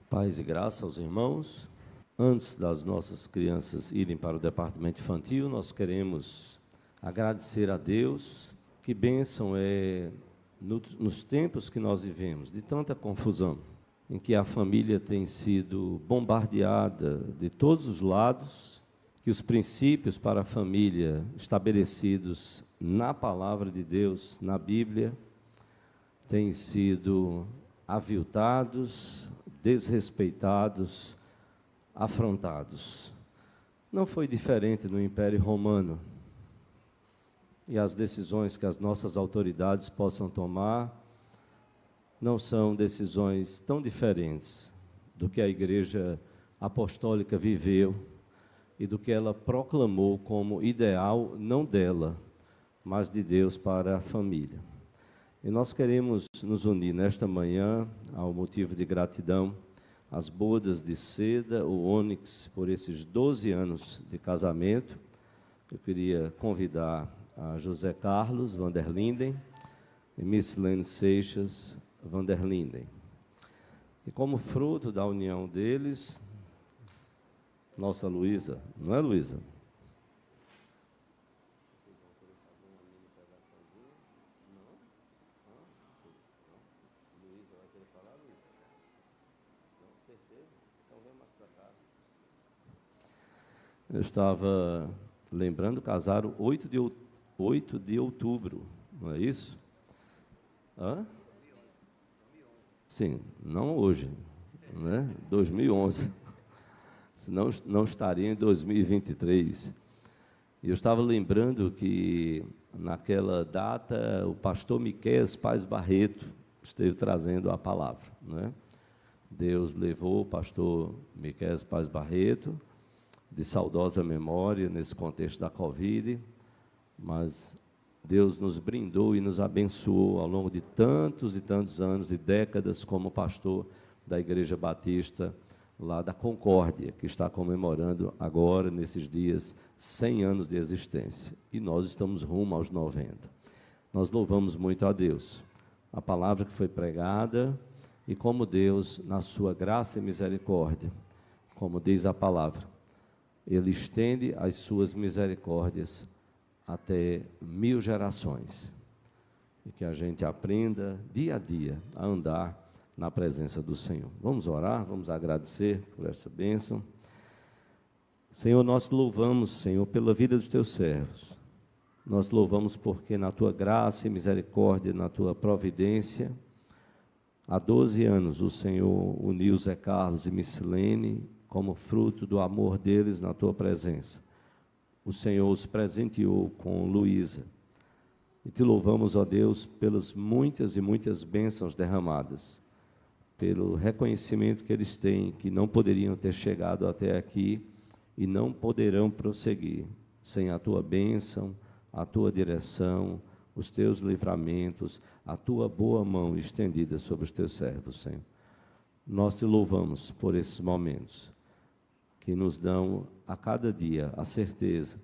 Paz e graça aos irmãos. Antes das nossas crianças irem para o departamento infantil, nós queremos agradecer a Deus. Que bênção é nos tempos que nós vivemos, de tanta confusão, em que a família tem sido bombardeada de todos os lados, que os princípios para a família estabelecidos na palavra de Deus, na Bíblia, têm sido aviltados, desrespeitados, afrontados. Não foi diferente no Império Romano. E as decisões que as nossas autoridades possam tomar não são decisões tão diferentes do que a Igreja Apostólica viveu e do que ela proclamou como ideal, não dela, mas de Deus para a família. E nós queremos nos unir nesta manhã ao motivo de gratidão às bodas de seda, o ônix, por esses 12 anos de casamento. Eu queria convidar a José Carlos Vanderlinden e Miss Lene Seixas Vanderlinden. E como fruto da união deles, nossa Luísa, não é, Luísa? Eu estava lembrando, casaram 8 de outubro, não é isso? Hã? Sim, não hoje, né? 2011. Senão não estaria em 2023. E eu estava lembrando que, naquela data, o pastor Miqueias Paz Barreto esteve trazendo a palavra, né? Deus levou o pastor Miqueias Paz Barreto, de saudosa memória, nesse contexto da Covid, mas Deus nos brindou e nos abençoou ao longo de tantos e tantos anos e décadas como pastor da Igreja Batista, lá da Concórdia, que está comemorando agora, nesses dias, 100 anos de existência. E nós estamos rumo aos 90. Nós louvamos muito a Deus. A palavra que foi pregada e como Deus, na sua graça e misericórdia, como diz a palavra, Ele estende as suas misericórdias até 1000 gerações. E que a gente aprenda dia a dia a andar na presença do Senhor. Vamos orar, vamos agradecer por essa bênção. Senhor, nós louvamos, Senhor, pela vida dos teus servos. Nós louvamos porque na tua graça e misericórdia, na tua providência, há 12 anos o Senhor uniu Zé Carlos e Missilene como fruto do amor deles na tua presença. O Senhor os presenteou com Luísa. E te louvamos, ó Deus, pelas muitas e muitas bênçãos derramadas, pelo reconhecimento que eles têm, que não poderiam ter chegado até aqui e não poderão prosseguir sem a tua bênção, a tua direção, os teus livramentos, a tua boa mão estendida sobre os teus servos, Senhor. Nós te louvamos por esses momentos que nos dão a cada dia a certeza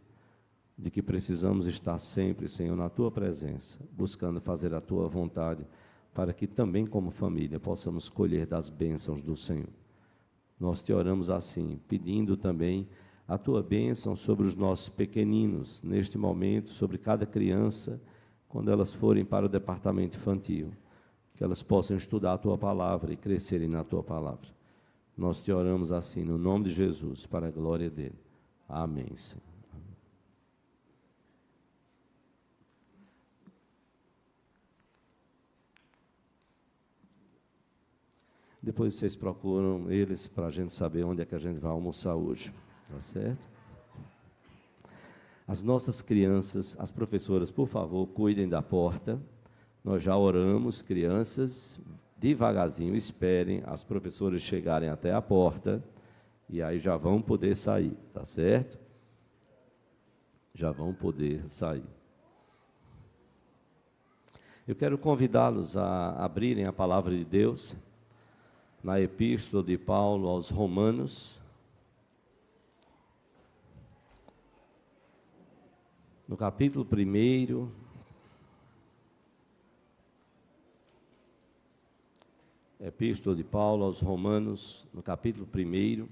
de que precisamos estar sempre, Senhor, na tua presença, buscando fazer a tua vontade, para que também como família possamos colher das bênçãos do Senhor. Nós te oramos assim, pedindo também a tua bênção sobre os nossos pequeninos, neste momento, sobre cada criança, quando elas forem para o departamento infantil, que elas possam estudar a tua palavra e crescerem na tua palavra. Nós te oramos assim, no nome de Jesus, para a glória dele. Amém, Senhor. Depois vocês procuram eles para a gente saber onde é que a gente vai almoçar hoje, tá certo? As nossas crianças, as professoras, por favor, cuidem da porta. Nós já oramos, crianças, devagarzinho, esperem as professoras chegarem até a porta e aí já vão poder sair, tá certo? Já vão poder sair. Eu quero convidá-los a abrirem a palavra de Deus na Epístola de Paulo aos Romanos, no capítulo 1, Epístola de Paulo aos Romanos, no capítulo 1.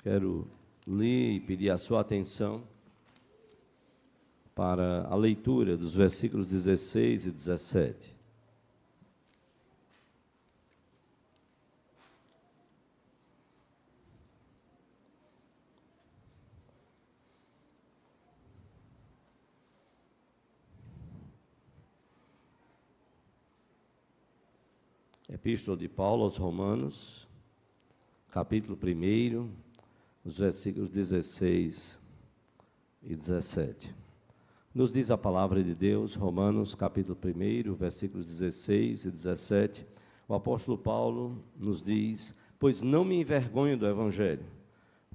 Quero ler e pedir a sua atenção para a leitura dos versículos 16 e 17. Epístola de Paulo aos Romanos, capítulo 1, os versículos 16 e 17. Nos diz a palavra de Deus, Romanos, capítulo 1, versículos 16 e 17. O apóstolo Paulo nos diz: pois não me envergonho do Evangelho,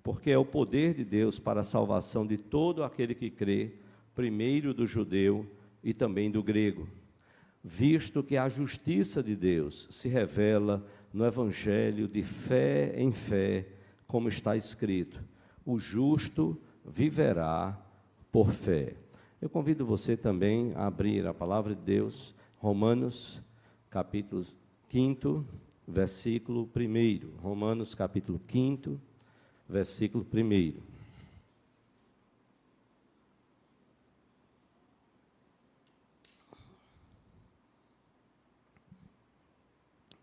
porque é o poder de Deus para a salvação de todo aquele que crê, primeiro do judeu e também do grego. Visto que a justiça de Deus se revela no Evangelho de fé em fé, como está escrito: o justo viverá por fé. Eu convido você também a abrir a palavra de Deus, Romanos, capítulo 5, versículo 1. Romanos, capítulo 5, versículo 1.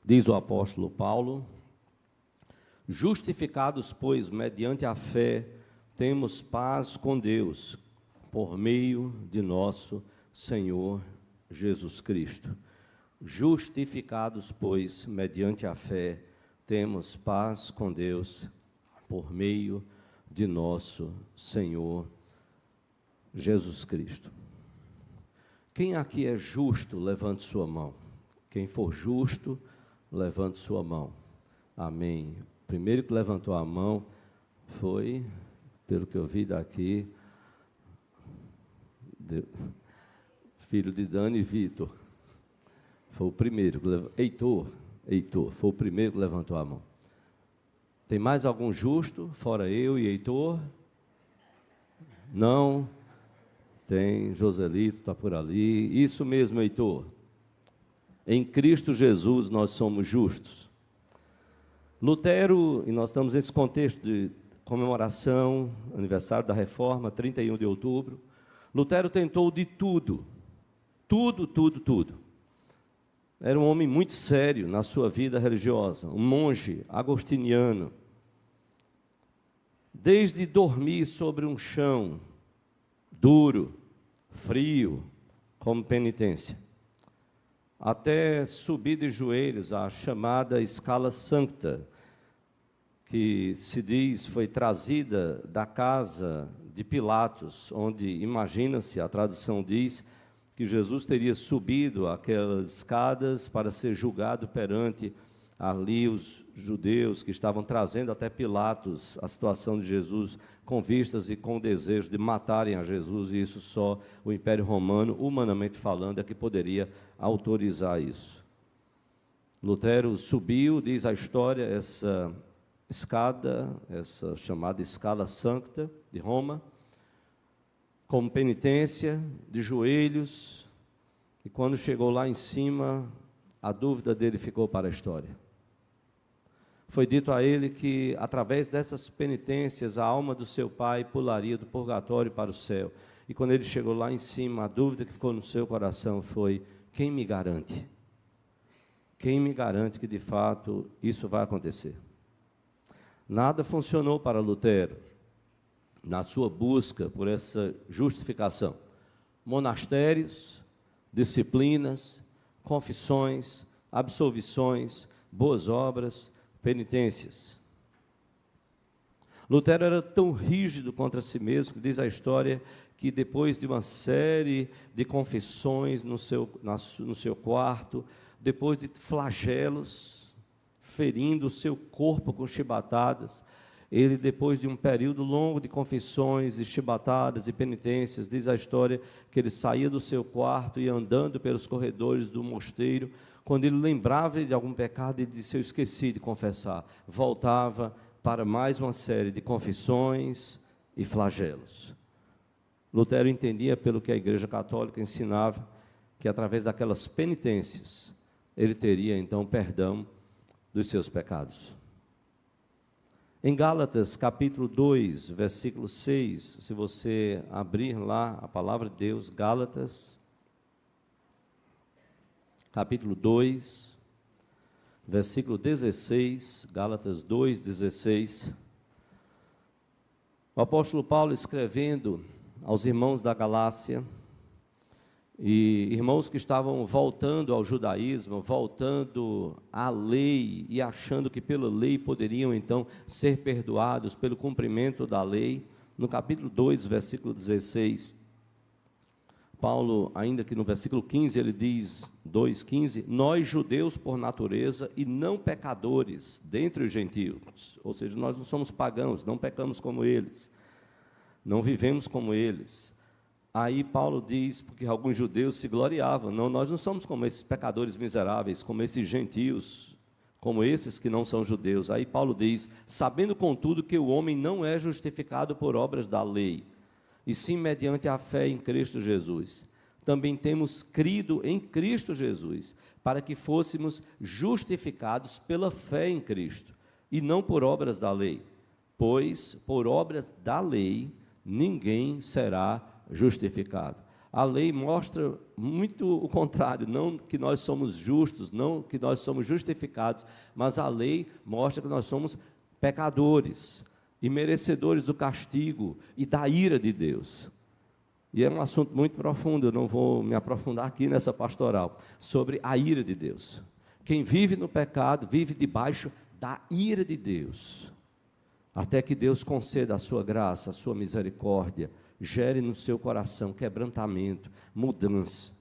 Diz o apóstolo Paulo: justificados, pois, mediante a fé, temos paz com Deus, por meio de nosso Senhor Jesus Cristo. Justificados, pois, mediante a fé, temos paz com Deus, por meio de nosso Senhor Jesus Cristo. Quem aqui é justo, levante sua mão. Quem for justo, levante sua mão. Amém. O primeiro que levantou a mão foi, pelo que eu vi daqui, filho de Dani e Vitor. Foi o primeiro. Heitor, foi o primeiro que levantou a mão. Tem mais algum justo, fora eu e Heitor? Não. Tem, Joselito está por ali. Isso mesmo, Heitor. Em Cristo Jesus nós somos justos. Lutero, e nós estamos nesse contexto de comemoração, aniversário da Reforma, 31 de outubro, Lutero tentou de tudo. Era um homem muito sério na sua vida religiosa, um monge agostiniano. Desde dormir sobre um chão duro, frio, como penitência, até subir de joelhos à chamada escala sancta, que se diz foi trazida da casa de Pilatos, onde imagina-se, a tradição diz, que Jesus teria subido aquelas escadas para ser julgado perante ali os judeus que estavam trazendo até Pilatos a situação de Jesus, com vistas e com desejo de matarem a Jesus, e isso só o Império Romano, humanamente falando, é que poderia autorizar isso. Lutero subiu, diz a história, essa escada, essa chamada escala sancta de Roma, como penitência, de joelhos, e quando chegou lá em cima, a dúvida dele ficou para a história. Foi dito a ele que, através dessas penitências, a alma do seu pai pularia do purgatório para o céu. E quando ele chegou lá em cima, a dúvida que ficou no seu coração foi: quem me garante? Quem me garante que, de fato, isso vai acontecer? Nada funcionou para Lutero na sua busca por essa justificação. Monastérios, disciplinas, confissões, absolvições, boas obras, penitências. Lutero era tão rígido contra si mesmo, que diz a história que depois de uma série de confissões no seu quarto, depois de flagelos, ferindo o seu corpo com chibatadas, ele, depois de um período longo de confissões e chibatadas e penitências, diz a história que ele saía do seu quarto e andando pelos corredores do mosteiro, quando ele lembrava de algum pecado, ele disse: eu esqueci de confessar. Voltava para mais uma série de confissões e flagelos. Lutero entendia, pelo que a Igreja Católica ensinava, que através daquelas penitências, ele teria então perdão dos seus pecados. Em Gálatas, capítulo 2, versículo 6, se você abrir lá a palavra de Deus, Gálatas, capítulo 2, versículo 16, Gálatas 2, 16, o apóstolo Paulo escrevendo aos irmãos da Galácia, e irmãos que estavam voltando ao judaísmo, voltando à lei, e achando que pela lei poderiam então ser perdoados pelo cumprimento da lei. No capítulo 2, versículo 16, Paulo, ainda que no versículo 15, ele diz, 2,15, nós judeus por natureza e não pecadores dentre os gentios, ou seja, nós não somos pagãos, não pecamos como eles, não vivemos como eles. Aí Paulo diz, porque alguns judeus se gloriavam, não, nós não somos como esses pecadores miseráveis, como esses gentios, como esses que não são judeus. Aí Paulo diz, sabendo contudo que o homem não é justificado por obras da lei, e sim mediante a fé em Cristo Jesus. Também temos crido em Cristo Jesus, para que fôssemos justificados pela fé em Cristo, e não por obras da lei, pois por obras da lei ninguém será justificado. A lei mostra muito o contrário, não que nós somos justos, não que nós somos justificados, mas a lei mostra que nós somos pecadores e merecedores do castigo e da ira de Deus. E é um assunto muito profundo, eu não vou me aprofundar aqui nessa pastoral, sobre a ira de Deus. Quem vive no pecado, vive debaixo da ira de Deus, até que Deus conceda a sua graça, a sua misericórdia, gere no seu coração quebrantamento, mudança,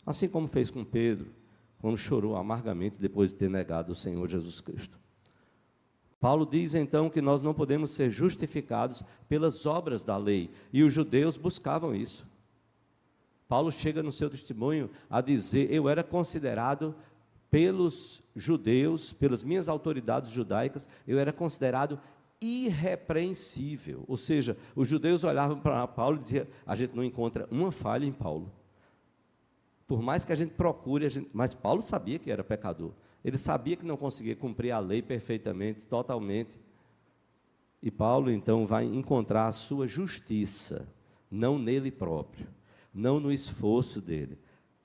assim como fez com Pedro, quando chorou amargamente depois de ter negado o Senhor Jesus Cristo. Paulo diz então que nós não podemos ser justificados pelas obras da lei, e os judeus buscavam isso. Paulo chega no seu testemunho a dizer, eu era considerado pelos judeus, pelas minhas autoridades judaicas, eu era considerado irrepreensível, ou seja, os judeus olhavam para Paulo e diziam, a gente não encontra uma falha em Paulo, por mais que a gente procure, mas Paulo sabia que era pecador, ele sabia que não conseguia cumprir a lei perfeitamente, totalmente, e Paulo então vai encontrar a sua justiça, não nele próprio, não no esforço dele,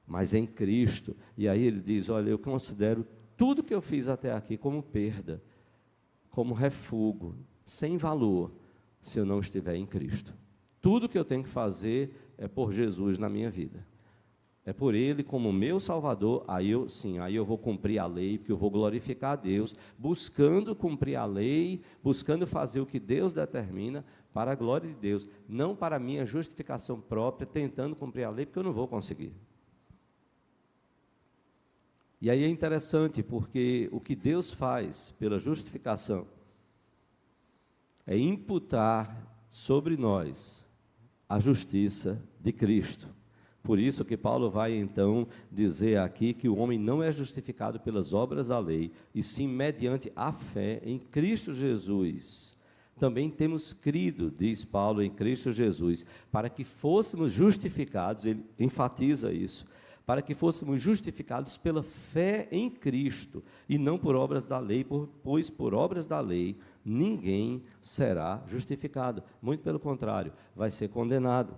mas em Cristo, e aí ele diz, olha, eu considero tudo que eu fiz até aqui como perda, como refúgio, sem valor, se eu não estiver em Cristo. Tudo que eu tenho que fazer é por Jesus na minha vida. É por Ele como meu Salvador, aí eu vou cumprir a lei, porque eu vou glorificar a Deus, buscando cumprir a lei, buscando fazer o que Deus determina, para a glória de Deus, não para a minha justificação própria, tentando cumprir a lei, porque eu não vou conseguir. E aí é interessante, porque o que Deus faz pela justificação é imputar sobre nós a justiça de Cristo. Por isso que Paulo vai então dizer aqui que o homem não é justificado pelas obras da lei, e sim mediante a fé em Cristo Jesus. Também temos crido, diz Paulo, em Cristo Jesus, para que fôssemos justificados, ele enfatiza isso, para que fôssemos justificados pela fé em Cristo, e não por obras da lei, pois por obras da lei ninguém será justificado, muito pelo contrário, vai ser condenado.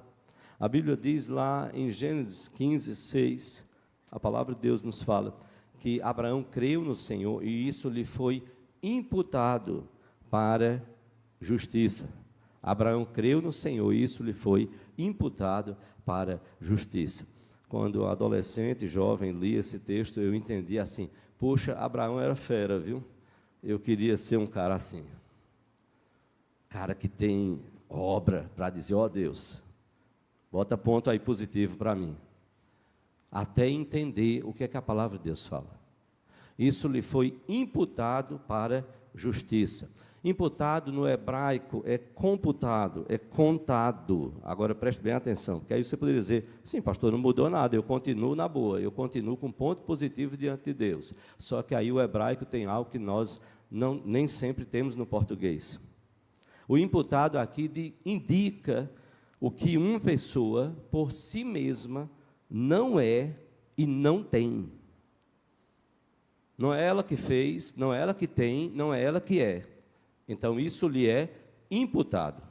A Bíblia diz lá em Gênesis 15, 6, a palavra de Deus nos fala, que Abraão creu no Senhor, e isso lhe foi imputado para justiça. Abraão creu no Senhor, e isso lhe foi imputado para justiça. Quando adolescente, jovem, li esse texto, eu entendi assim, puxa, Abraão era fera, viu? Eu queria ser um cara assim, cara que tem obra para dizer, ó Deus, bota ponto aí positivo para mim, até entender o que é que a palavra de Deus fala. Isso lhe foi imputado para justiça. Imputado no hebraico é computado, é contado. Agora preste bem atenção, porque aí você poderia dizer, sim pastor, não mudou nada, eu continuo na boa, eu continuo com ponto positivo diante de Deus. Só que aí o hebraico tem algo que nós nem sempre temos no português. O imputado aqui indica o que uma pessoa por si mesma não é e não tem. Não é ela que fez, não é ela que tem, não é ela que é. Então isso lhe é imputado,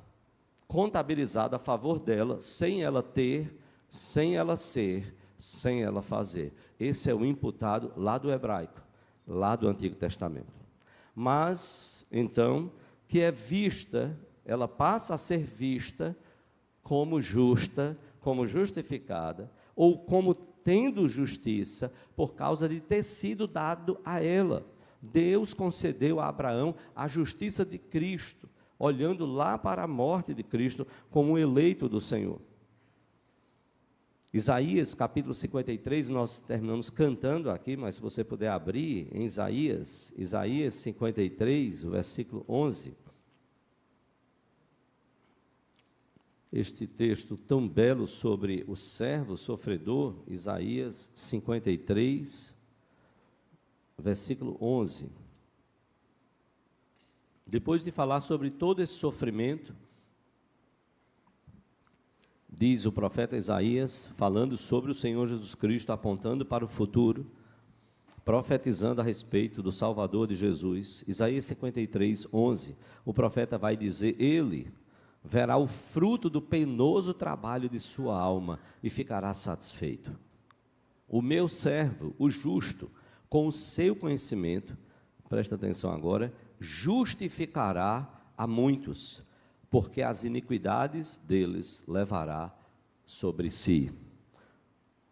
contabilizado a favor dela, sem ela ter, sem ela ser, sem ela fazer. Esse é o imputado lá do hebraico, lá do Antigo Testamento. Mas, então, que é vista, ela passa a ser vista como justa, como justificada, ou como tendo justiça, por causa de ter sido dado a ela. Deus concedeu a Abraão a justiça de Cristo, olhando lá para a morte de Cristo como um eleito do Senhor. Isaías, capítulo 53, nós terminamos cantando aqui, mas se você puder abrir em Isaías 53, o versículo 11. Este texto tão belo sobre o servo sofredor, Isaías 53, versículo 11. Depois de falar sobre todo esse sofrimento, diz o profeta Isaías, falando sobre o Senhor Jesus Cristo, apontando para o futuro, profetizando a respeito do Salvador de Jesus. Isaías 53, 11, o profeta vai dizer: ele verá o fruto do penoso trabalho de sua alma e ficará satisfeito. O meu servo, o justo, com o seu conhecimento, presta atenção agora, justificará a muitos, porque as iniquidades deles levará sobre si.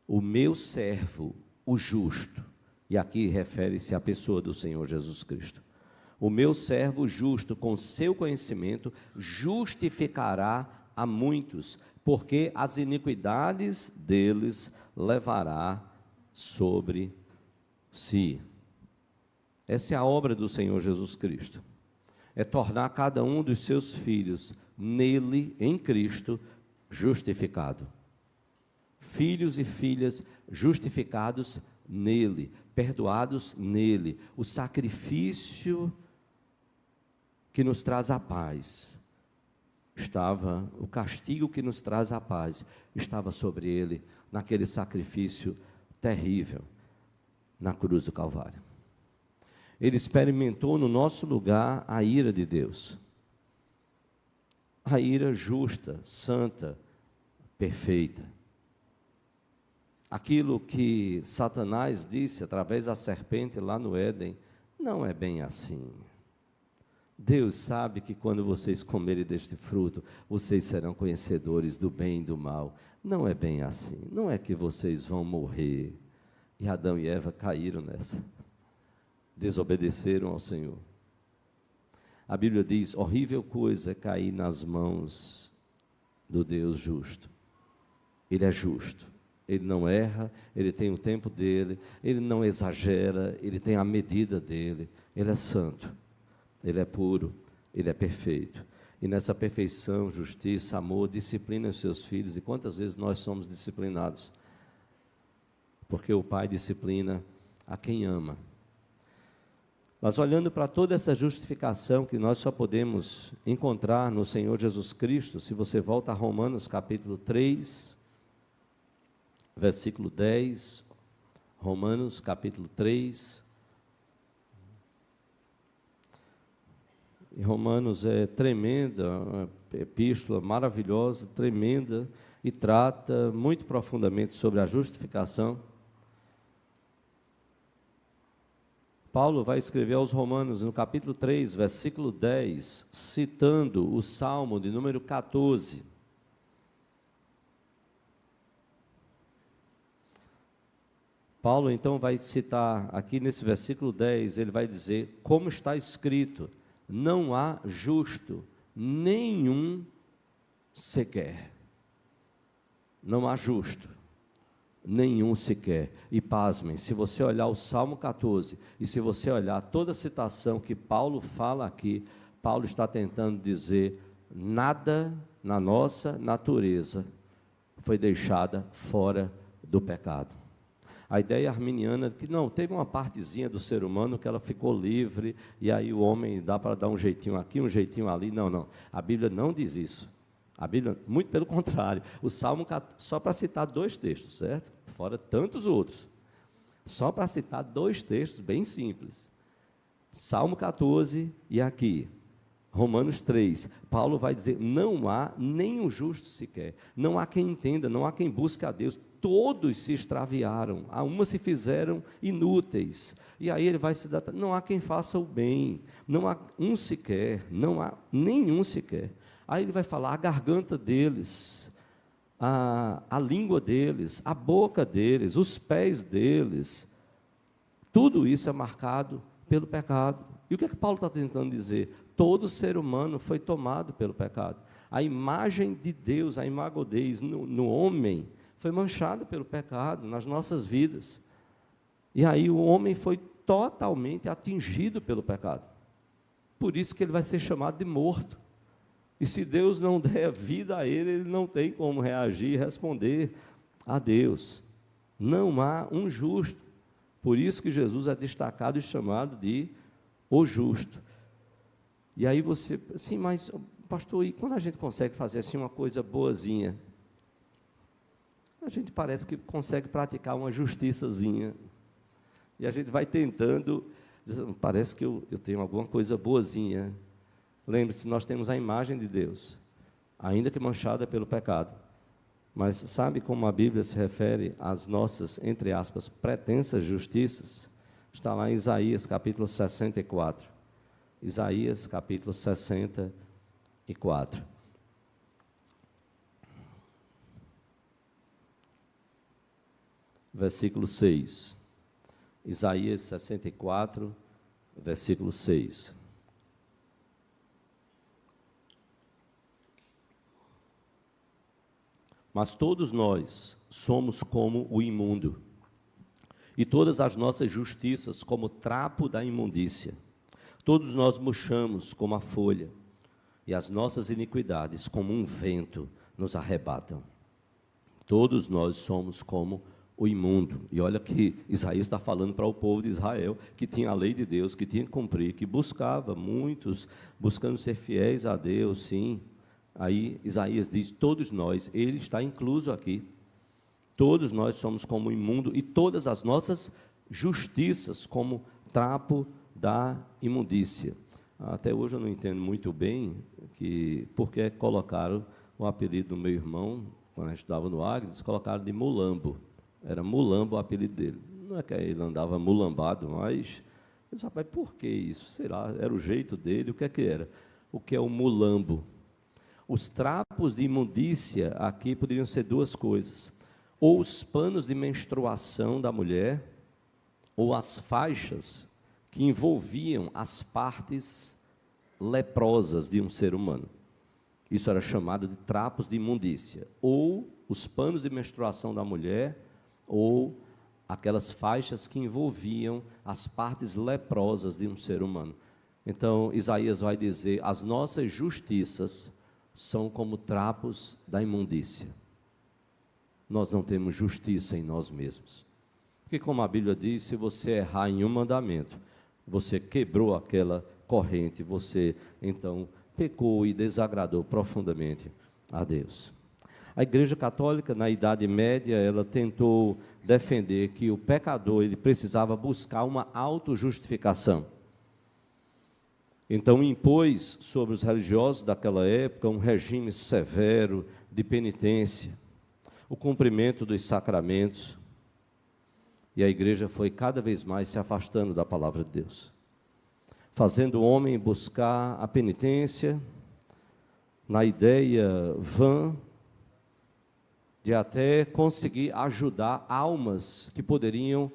O meu servo, o justo, e aqui refere-se à pessoa do Senhor Jesus Cristo. O meu servo justo, com seu conhecimento, justificará a muitos, porque as iniquidades deles levará sobre si. Essa é a obra do Senhor Jesus Cristo. É tornar cada um dos seus filhos, nele, em Cristo, justificado. Filhos e filhas justificados nele, perdoados nele. O sacrifício que nos traz a paz, o castigo que nos traz a paz, estava sobre ele, naquele sacrifício terrível, na cruz do Calvário. Ele experimentou no nosso lugar a ira de Deus, a ira justa, santa, perfeita. Aquilo que Satanás disse através da serpente lá no Éden, não é bem assim. Deus sabe que quando vocês comerem deste fruto, vocês serão conhecedores do bem e do mal. Não é bem assim. Não é que vocês vão morrer. E Adão e Eva caíram nessa. Desobedeceram ao Senhor. A Bíblia diz: horrível coisa é cair nas mãos do Deus justo. Ele é justo. Ele não erra, ele tem o tempo dele, ele não exagera, ele tem a medida dele. Ele é santo. Ele é puro, ele é perfeito. E nessa perfeição, justiça, amor, disciplina os seus filhos. E quantas vezes nós somos disciplinados? Porque o Pai disciplina a quem ama. Mas olhando para toda essa justificação que nós só podemos encontrar no Senhor Jesus Cristo, se você volta a Romanos capítulo 3, versículo 10, Romanos capítulo 3, e Romanos é tremenda, uma epístola maravilhosa, tremenda, e trata muito profundamente sobre a justificação. Paulo vai escrever aos Romanos, no capítulo 3, versículo 10, citando o Salmo de número 14. Paulo, então, vai citar aqui nesse versículo 10, ele vai dizer, como está escrito, não há justo, nenhum sequer. Não há justo, nenhum sequer. E pasmem, se você olhar o Salmo 14, e se você olhar toda a citação que Paulo fala aqui, Paulo está tentando dizer, nada na nossa natureza foi deixada fora do pecado. A ideia arminiana que não, teve uma partezinha do ser humano que ela ficou livre, e aí o homem dá para dar um jeitinho aqui, um jeitinho ali. Não, não. A Bíblia não diz isso. A Bíblia, muito pelo contrário. O Salmo, só para citar 2 textos, certo? Fora tantos outros. Só para citar 2 textos bem simples. Salmo 14 e aqui, Romanos 3. Paulo vai dizer, não há nenhum justo sequer. Não há quem entenda, não há quem busque a Deus. Todos se extraviaram, a uma se fizeram inúteis. E aí ele vai se dar, não há quem faça o bem, não há um sequer, não há nenhum sequer. Aí ele vai falar, a garganta deles, a língua deles, a boca deles, os pés deles, tudo isso é marcado pelo pecado. E o que é que Paulo está tentando dizer? Todo ser humano foi tomado pelo pecado. A imagem de Deus, a imago Dei no homem, foi manchada pelo pecado nas nossas vidas. E aí o homem foi totalmente atingido pelo pecado. Por isso que ele vai ser chamado de morto. E se Deus não der vida a ele, ele não tem como reagir e responder a Deus. Não há um justo. Por isso que Jesus é destacado e chamado de o justo. E aí você, sim, mas pastor, e quando a gente consegue fazer assim uma coisa boazinha? A gente parece que consegue praticar uma justiçazinha. E a gente vai tentando, parece que eu tenho alguma coisa boazinha. Lembre-se, nós temos a imagem de Deus, ainda que manchada pelo pecado. Mas sabe como a Bíblia se refere às nossas, entre aspas, pretensas justiças? Está lá em Isaías capítulo 64. Isaías capítulo 64. Versículo 6. Isaías 64, versículo 6. Mas todos nós somos como o imundo, e todas as nossas justiças como trapo da imundícia. Todos nós murchamos como a folha, e as nossas iniquidades como um vento nos arrebatam. Todos nós somos como o imundo. E olha que Isaías está falando para o povo de Israel, que tinha a lei de Deus, que tinha que cumprir, que buscava, muitos buscando ser fiéis a Deus, sim. Aí Isaías diz, todos nós, ele está incluso aqui, todos nós somos como o imundo, e todas as nossas justiças como trapo da imundícia. Até hoje eu não entendo muito bem porque colocaram o apelido do meu irmão, quando a gente estudava no Agnes, colocaram de Mulambo. Era Mulambo o apelido dele. Não é que ele andava mulambado, mas eu disse, rapaz, por que isso? Sei lá, era o jeito dele, o que era? O que é o mulambo? Os trapos de imundícia aqui poderiam ser 2 coisas. Ou os panos de menstruação da mulher, ou as faixas que envolviam as partes leprosas de um ser humano. Isso era chamado de trapos de imundícia. Ou os panos de menstruação da mulher, ou aquelas faixas que envolviam as partes leprosas de um ser humano. Então, Isaías vai dizer, as nossas justiças são como trapos da imundícia. Nós não temos justiça em nós mesmos. Porque, como a Bíblia diz, se você errar em um mandamento, você quebrou aquela corrente, você, então, pecou e desagradou profundamente a Deus. A Igreja Católica, na Idade Média, ela tentou defender que o pecador ele precisava buscar uma autojustificação. Então, impôs sobre os religiosos daquela época um regime severo de penitência, o cumprimento dos sacramentos, e a igreja foi cada vez mais se afastando da palavra de Deus, fazendo o homem buscar a penitência na ideia vã de até conseguir ajudar almas que poderiam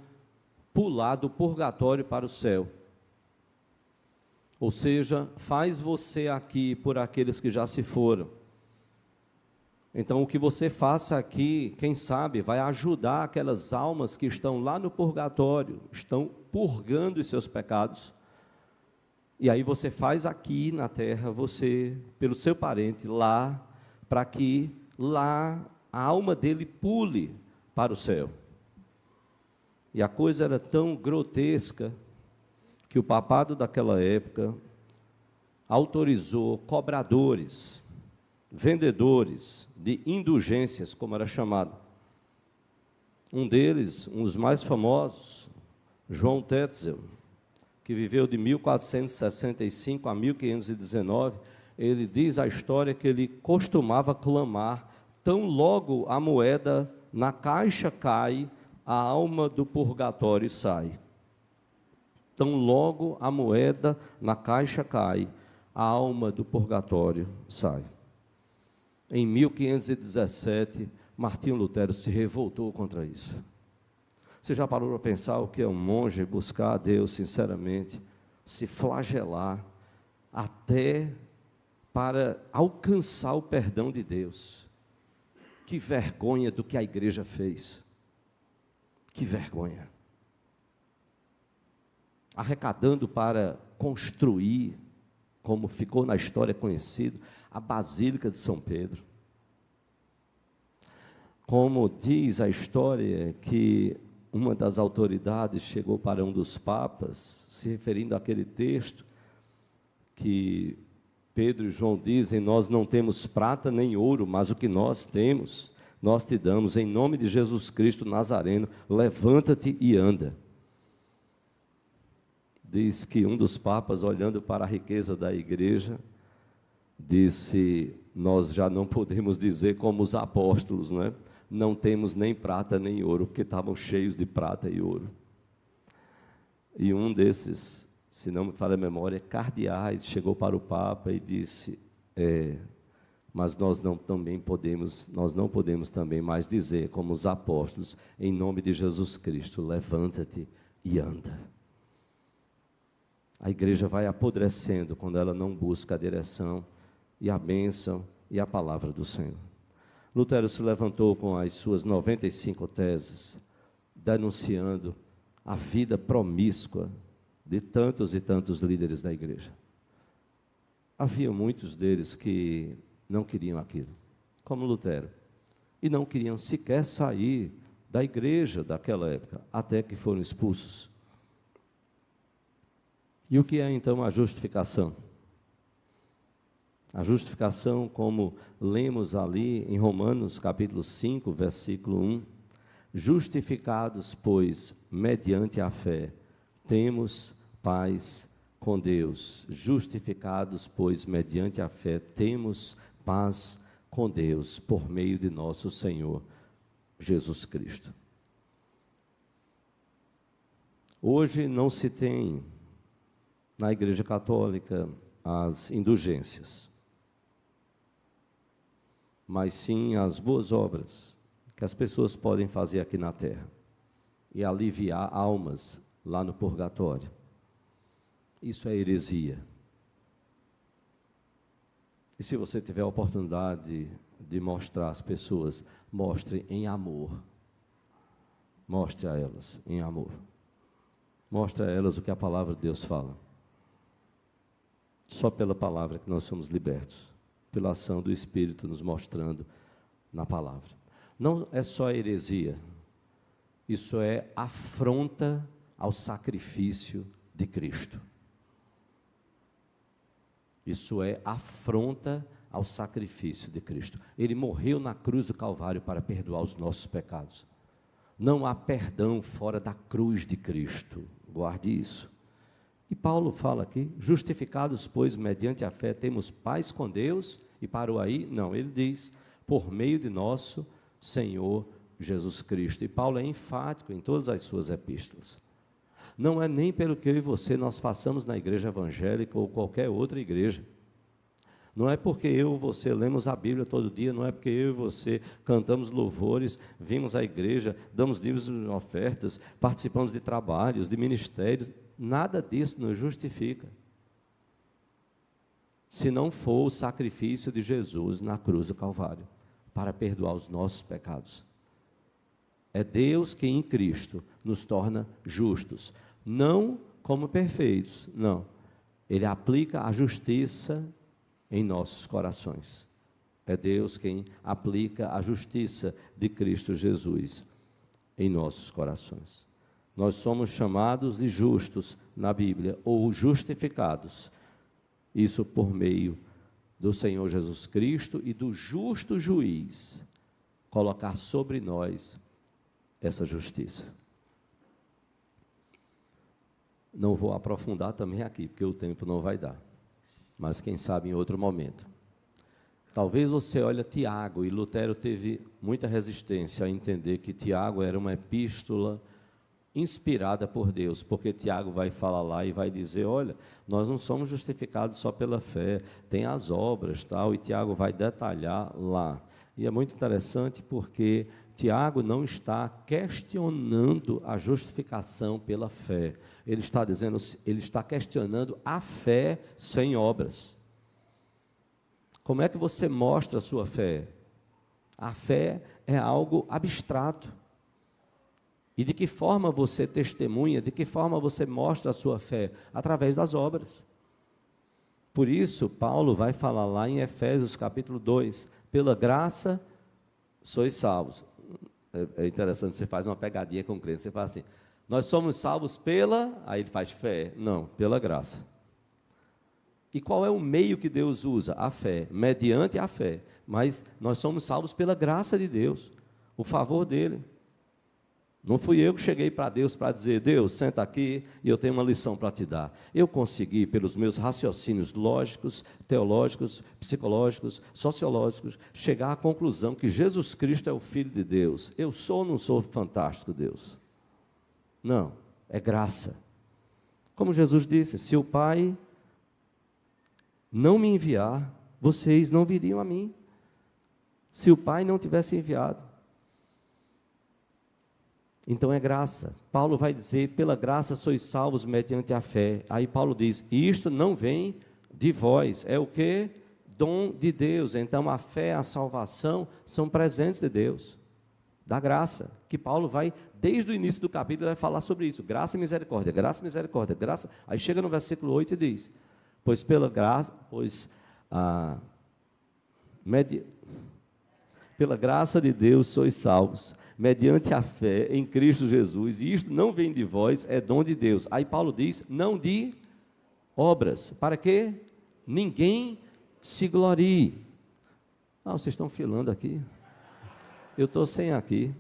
pular do purgatório para o céu. Ou seja, faz você aqui por aqueles que já se foram. Então, o que você faça aqui, quem sabe, vai ajudar aquelas almas que estão lá no purgatório, estão purgando os seus pecados. E aí você faz aqui na terra, você, pelo seu parente, lá, para que lá a alma dele pule para o céu. E a coisa era tão grotesca que o papado daquela época autorizou cobradores, vendedores de indulgências, como era chamado. um deles, um dos mais famosos, João Tetzel, que viveu de 1465 a 1519, ele diz a história que ele costumava clamar: tão logo a moeda na caixa cai, a alma do purgatório sai. Tão logo a moeda na caixa cai, a alma do purgatório sai. Em 1517, Martinho Lutero se revoltou contra isso. Você já parou para pensar o que é um monge buscar a Deus sinceramente, se flagelar até para alcançar o perdão de Deus? Que vergonha do que a igreja fez. Que vergonha. Arrecadando para construir, como ficou na história conhecido, a Basílica de São Pedro. Como diz a história que uma das autoridades chegou para um dos papas, se referindo àquele texto que Pedro e João dizem: nós não temos prata nem ouro, mas o que nós temos, nós te damos, em nome de Jesus Cristo Nazareno, levanta-te e anda. Diz que um dos papas, olhando para a riqueza da igreja, disse: nós já não podemos dizer como os apóstolos, né? Não temos nem prata nem ouro, porque estavam cheios de prata e ouro. E um desses, se não me falha a memória, cardeais, chegou para o Papa e disse: mas nós não podemos também mais dizer, como os apóstolos, em nome de Jesus Cristo, levanta-te e anda. A igreja vai apodrecendo quando ela não busca a direção e a bênção e a palavra do Senhor. Lutero se levantou com as suas 95 teses, denunciando a vida promíscua de tantos e tantos líderes da igreja. Havia muitos deles que não queriam aquilo, como Lutero, e não queriam sequer sair da igreja daquela época, até que foram expulsos. E o que é então a justificação? A justificação, como lemos ali em Romanos capítulo 5, versículo 1, justificados, pois, mediante a fé, temos paz com Deus. Justificados, pois, mediante a fé, temos paz com Deus, por meio de nosso Senhor Jesus Cristo. Hoje não se tem na Igreja Católica as indulgências, mas sim as boas obras que as pessoas podem fazer aqui na terra e aliviar almas lá no purgatório. Isso é heresia. E se você tiver a oportunidade de mostrar às pessoas, mostre em amor. Mostre a elas em amor. Mostre a elas o que a palavra de Deus fala. Só pela palavra que nós somos libertos, pela ação do Espírito nos mostrando na palavra. Não é só heresia, isso é afronta ao sacrifício de Cristo. Isso é afronta ao sacrifício de Cristo. Ele morreu na cruz do Calvário para perdoar os nossos pecados. Não há perdão fora da cruz de Cristo, guarde isso. E Paulo fala aqui: justificados, pois, mediante a fé, temos paz com Deus, e parou aí? Não, ele diz, por meio de nosso Senhor Jesus Cristo. E Paulo é enfático em todas as suas epístolas. Não é nem pelo que eu e você nós façamos na igreja evangélica ou qualquer outra igreja. Não é porque eu e você lemos a Bíblia todo dia, não é porque eu e você cantamos louvores, vimos à igreja, damos dízimos e ofertas, participamos de trabalhos, de ministérios. Nada disso nos justifica, se não for o sacrifício de Jesus na cruz do Calvário, para perdoar os nossos pecados. É Deus que em Cristo nos torna justos, não como perfeitos, não. Ele aplica a justiça em nossos corações. É Deus quem aplica a justiça de Cristo Jesus em nossos corações. Nós somos chamados de justos na Bíblia, ou justificados, isso por meio do Senhor Jesus Cristo e do justo juiz, colocar sobre nós essa justiça. Não vou aprofundar também aqui, porque o tempo não vai dar, mas quem sabe em outro momento. Talvez você olhe Tiago, e Lutero teve muita resistência a entender que Tiago era uma epístola inspirada por Deus, porque Tiago vai falar lá e vai dizer, olha, nós não somos justificados só pela fé, tem as obras, tal, e Tiago vai detalhar lá. E é muito interessante porque Tiago não está questionando a justificação pela fé, ele está dizendo, ele está questionando a fé sem obras. Como é que você mostra a sua fé? A fé é algo abstrato. E de que forma você testemunha, de que forma você mostra a sua fé? Através das obras. Por isso, Paulo vai falar lá em Efésios capítulo 2, pela graça sois salvos. É interessante, você faz uma pegadinha com o crente, você fala assim, nós somos salvos pela, aí ele faz fé, não, pela graça. E qual é o meio que Deus usa? A fé, mediante a fé, mas nós somos salvos pela graça de Deus, o favor dele. Não fui eu que cheguei para Deus para dizer, Deus, senta aqui e eu tenho uma lição para te dar. Eu consegui, pelos meus raciocínios lógicos, teológicos, psicológicos, sociológicos, chegar à conclusão que Jesus Cristo é o Filho de Deus. Eu sou ou não sou fantástico, Deus? Não, é graça. Como Jesus disse, se o Pai não me enviar, vocês não viriam a mim. Se o Pai não tivesse enviado. Então é graça. Paulo vai dizer, pela graça sois salvos mediante a fé. Aí Paulo diz, isto não vem de vós, é o que? Dom de Deus. Então a fé, a salvação são presentes de Deus, da graça, que Paulo vai, desde o início do capítulo, vai falar sobre isso, graça e misericórdia, graça e misericórdia, graça. Aí chega no versículo 8 e diz, pois pela graça, pela graça de Deus sois salvos, mediante a fé em Cristo Jesus, e isto não vem de vós, é dom de Deus. Aí Paulo diz, não de obras, para que ninguém se glorie. Ah, vocês estão filando aqui? Eu estou sem aqui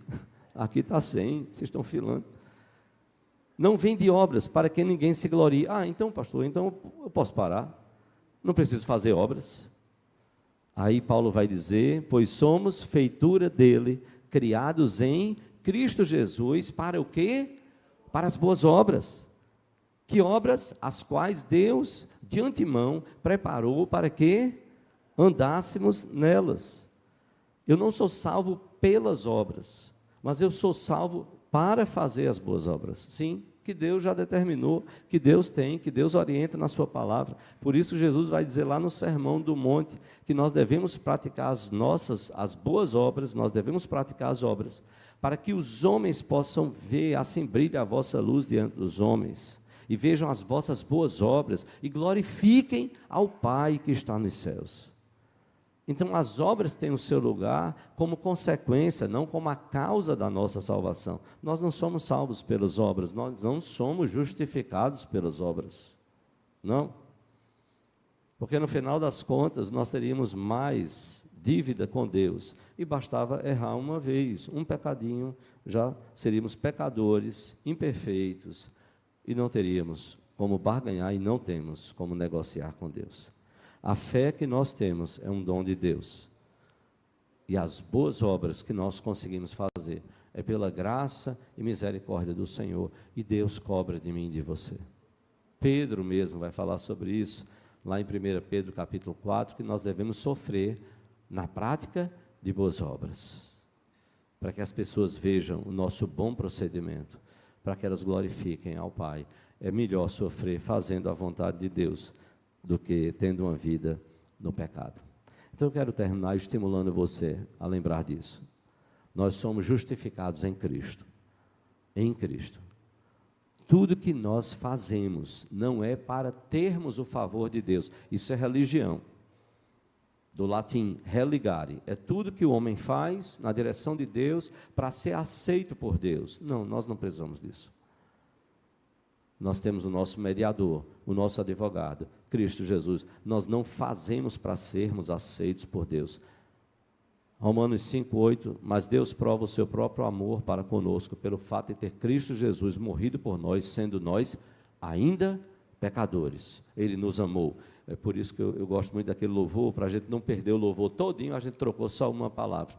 está sem, vocês estão filando. Não vem de obras, para que ninguém se glorie. Ah, então pastor, então eu posso parar, não preciso fazer obras. Aí Paulo vai dizer, pois somos feitura dele, criados em Cristo Jesus, para o quê? Para as boas obras. Que obras? As quais Deus, de antemão, preparou para que andássemos nelas. Eu não sou salvo pelas obras, mas eu sou salvo para fazer as boas obras. Sim, que Deus já determinou, que Deus tem, que Deus orienta na sua palavra. Por isso Jesus vai dizer lá no Sermão do Monte, que nós devemos praticar as boas obras, nós devemos praticar as obras, para que os homens possam ver, assim brilha a vossa luz diante dos homens, e vejam as vossas boas obras, e glorifiquem ao Pai que está nos céus. Então as obras têm o seu lugar como consequência, não como a causa da nossa salvação. Nós não somos salvos pelas obras, nós não somos justificados pelas obras, não. Porque no final das contas nós teríamos mais dívida com Deus, e bastava errar uma vez, um pecadinho, já seríamos pecadores, imperfeitos, e não teríamos como barganhar e não temos como negociar com Deus. A fé que nós temos é um dom de Deus. E as boas obras que nós conseguimos fazer é pela graça e misericórdia do Senhor. E Deus cobra de mim e de você. Pedro mesmo vai falar sobre isso, lá em 1 Pedro capítulo 4, que nós devemos sofrer na prática de boas obras. Para que as pessoas vejam o nosso bom procedimento, para que elas glorifiquem ao Pai. É melhor sofrer fazendo a vontade de Deus, do que tendo uma vida no pecado. Então eu quero terminar estimulando você a lembrar disso. Nós somos justificados em Cristo. Em Cristo. Tudo que nós fazemos não é para termos o favor de Deus. Isso é religião. Do latim, religare. É tudo que o homem faz na direção de Deus para ser aceito por Deus. Não, nós não precisamos disso. Nós temos o nosso mediador, o nosso advogado, Cristo Jesus. Nós não fazemos para sermos aceitos por Deus. Romanos 5:8, mas Deus prova o seu próprio amor para conosco, pelo fato de ter Cristo Jesus morrido por nós, sendo nós ainda pecadores. Ele nos amou. É por isso que eu gosto muito daquele louvor, para a gente não perder o louvor todinho, a gente trocou só uma palavra.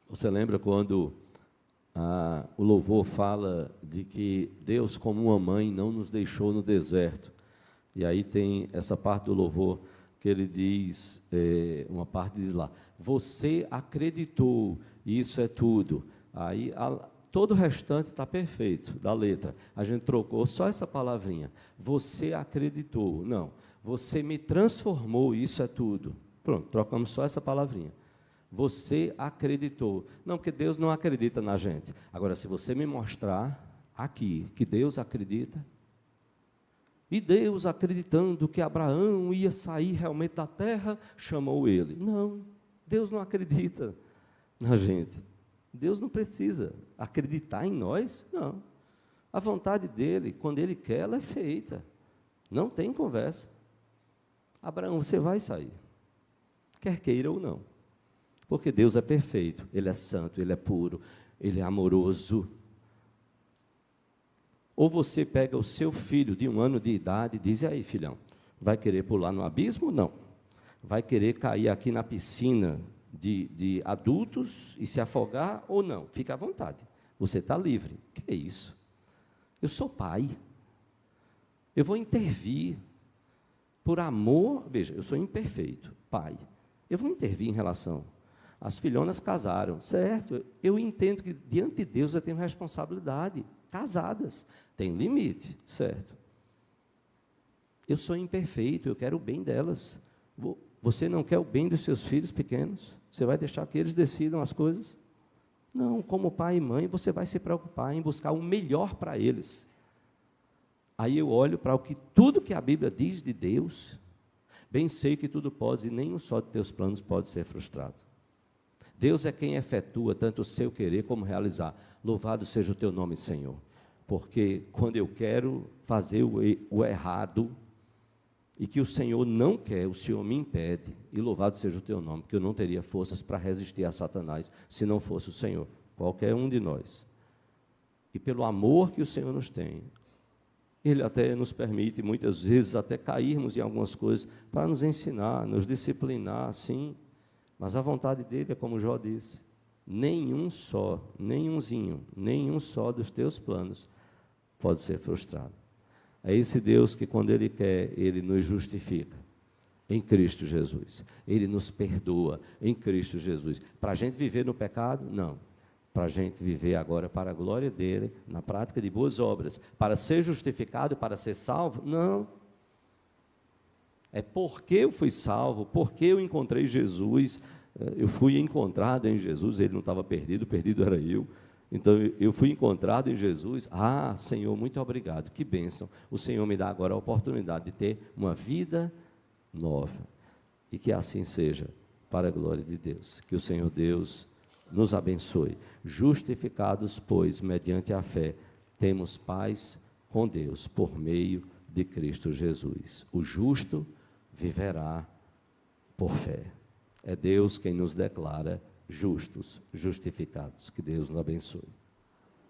Você lembra quando o louvor fala de que Deus, como uma mãe, não nos deixou no deserto? E aí tem essa parte do louvor que ele diz, uma parte diz lá, você acreditou, isso é tudo. Aí todo o restante está perfeito, da letra. A gente trocou só essa palavrinha. Você acreditou. Não, você me transformou, isso é tudo. Pronto, trocamos só essa palavrinha. Você acreditou. Não, porque Deus não acredita na gente. Agora, se você me mostrar aqui que Deus acredita, e Deus, acreditando que Abraão ia sair realmente da terra, chamou ele. Não, Deus não acredita na gente. Deus não precisa acreditar em nós, não. A vontade dele, quando ele quer, ela é feita. Não tem conversa. Abraão, você vai sair, quer queira ou não. Porque Deus é perfeito, Ele é santo, Ele é puro, Ele é amoroso. Ou você pega o seu filho de 1 ano de idade e diz, e aí, filhão, vai querer pular no abismo? Não. Vai querer cair aqui na piscina de adultos e se afogar ou não? Fica à vontade, você está livre. Que é isso? Eu sou pai, eu vou intervir, por amor, veja, eu sou imperfeito, pai, eu vou intervir em relação, as filhonas casaram, certo, eu entendo que diante de Deus eu tenho responsabilidade, casadas, tem limite, certo, eu sou imperfeito, eu quero o bem delas, você não quer o bem dos seus filhos pequenos? Você vai deixar que eles decidam as coisas? Não, como pai e mãe, você vai se preocupar em buscar o melhor para eles. Aí eu olho para tudo que a Bíblia diz de Deus, bem sei que tudo pode e nenhum só de teus planos pode ser frustrado. Deus é quem efetua tanto o seu querer como realizar. Louvado seja o teu nome, Senhor. Porque quando eu quero fazer o errado, e que o Senhor não quer, o Senhor me impede, e louvado seja o teu nome, porque eu não teria forças para resistir a Satanás, se não fosse o Senhor, qualquer um de nós. E pelo amor que o Senhor nos tem, Ele até nos permite, muitas vezes, até cairmos em algumas coisas, para nos ensinar, nos disciplinar, sim, mas a vontade dEle é como Jó disse, nenhum só dos teus planos pode ser frustrado. É esse Deus que, quando Ele quer, Ele nos justifica em Cristo Jesus. Ele nos perdoa em Cristo Jesus. Para a gente viver no pecado? Não. Para a gente viver agora para a glória dEle, na prática de boas obras. Para ser justificado, para ser salvo? Não. É porque eu fui salvo, porque eu encontrei Jesus, eu fui encontrado em Jesus, Ele não estava perdido, perdido era eu. Então, eu fui encontrado em Jesus. Senhor, muito obrigado, que bênção. O Senhor me dá agora a oportunidade de ter uma vida nova. E que assim seja, para a glória de Deus. Que o Senhor Deus nos abençoe. Justificados, pois, mediante a fé, temos paz com Deus, por meio de Cristo Jesus. O justo viverá por fé. É Deus quem nos declara justos, justificados. Que Deus nos abençoe.